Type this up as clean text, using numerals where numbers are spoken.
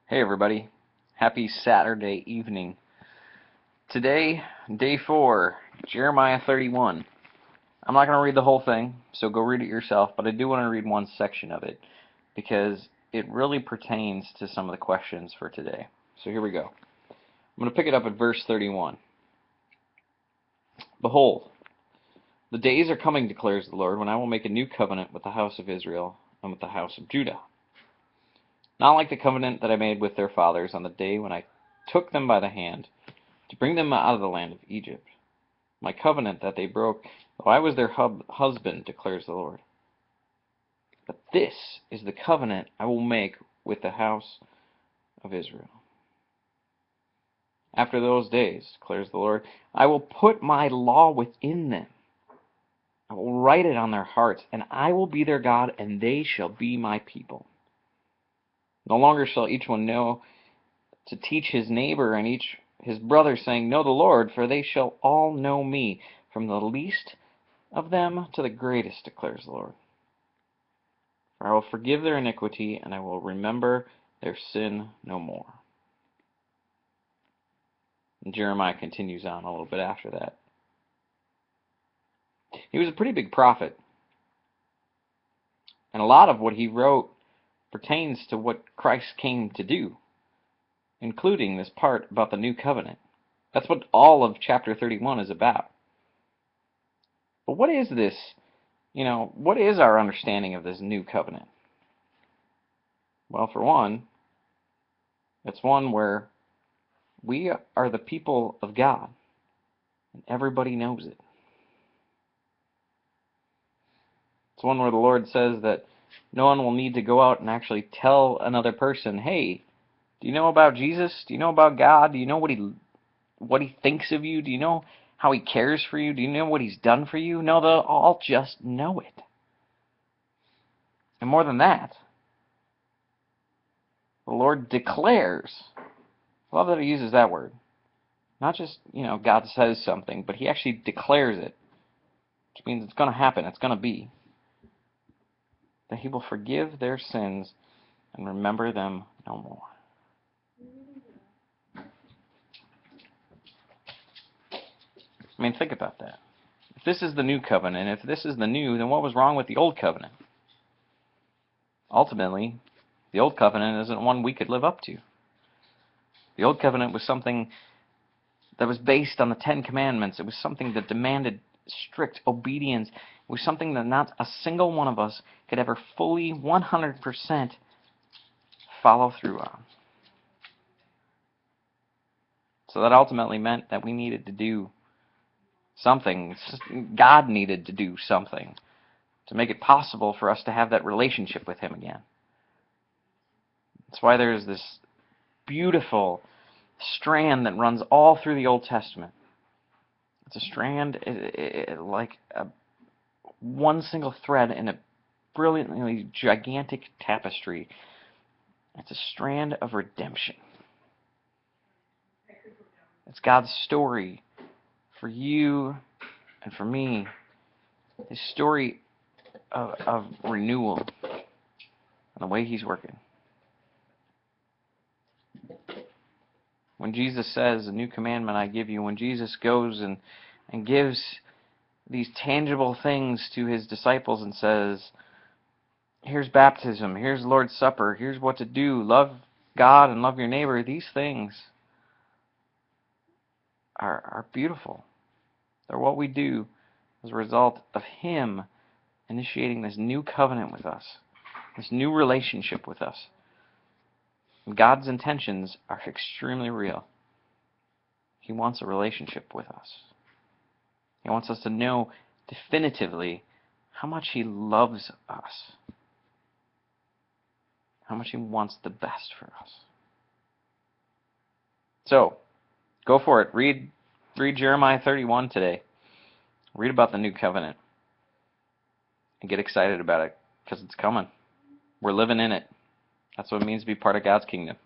Hey everybody, happy Saturday evening. Today, day 4, Jeremiah 31. I'm not going to read the whole thing, so go read it yourself, but I do want to read one section of it because it really pertains to some of the questions for today. So here we go. I'm going to pick it up at verse 31. Behold, the days are coming, declares the Lord, when I will make a new covenant with the house of Israel and with the house of Judah. Not like the covenant that I made with their fathers on the day when I took them by the hand to bring them out of the land of Egypt. My covenant that they broke, though I was their husband, declares the Lord. But this is the covenant I will make with the house of Israel. After those days, declares the Lord, I will put my law within them. I will write it on their hearts, and I will be their God, and they shall be my people. No longer shall each one know to teach his neighbor and each his brother, saying, Know the Lord, for they shall all know me, from the least of them to the greatest, declares the Lord. For I will forgive their iniquity, and I will remember their sin no more. And Jeremiah continues on a little bit after that. He was a pretty big prophet, and a lot of what he wrote pertains to what Christ came to do, including this part about the new covenant. That's what all of chapter 31 is about. But what is this? What is our understanding of this new covenant? Well, for one, it's one where we are the people of God, and everybody knows it. It's one where the Lord says that no one will need to go out and actually tell another person, hey, do you know about Jesus? Do you know about God? Do you know what he thinks of you? Do you know how he cares for you? Do you know what he's done for you? No, they'll all just know it. And more than that, the Lord declares. I love that he uses that word. Not just, God says something, but he actually declares it, which means it's going to happen, it's going to be. That he will forgive their sins and remember them no more. I mean, think about that. If this is the new covenant, if this is the new, then what was wrong with the old covenant? Ultimately, the old covenant isn't one we could live up to. The old covenant was something that was based on the Ten Commandments. It was something that demanded strict obedience. It was something that not a single one of us could ever fully, 100% follow through on. So that ultimately meant that we needed to do something. God needed to do something to make it possible for us to have that relationship with him again. That's why there's this beautiful strand that runs all through the Old Testament. It's a strand like one single thread in a brilliantly gigantic tapestry. It's a strand of redemption. It's God's story for you and for me. His story of renewal and the way he's working. When Jesus says, a new commandment I give you, when Jesus goes and gives these tangible things to his disciples and says, here's baptism, here's Lord's Supper, here's what to do, love God and love your neighbor, these things are beautiful. They're what we do as a result of him initiating this new covenant with us, this new relationship with us. And God's intentions are extremely real. He wants a relationship with us. He wants us to know definitively how much he loves us, how much he wants the best for us. So, go for it. Read Jeremiah 31 today. Read about the new covenant. And get excited about it, because it's coming. We're living in it. That's what it means to be part of God's kingdom.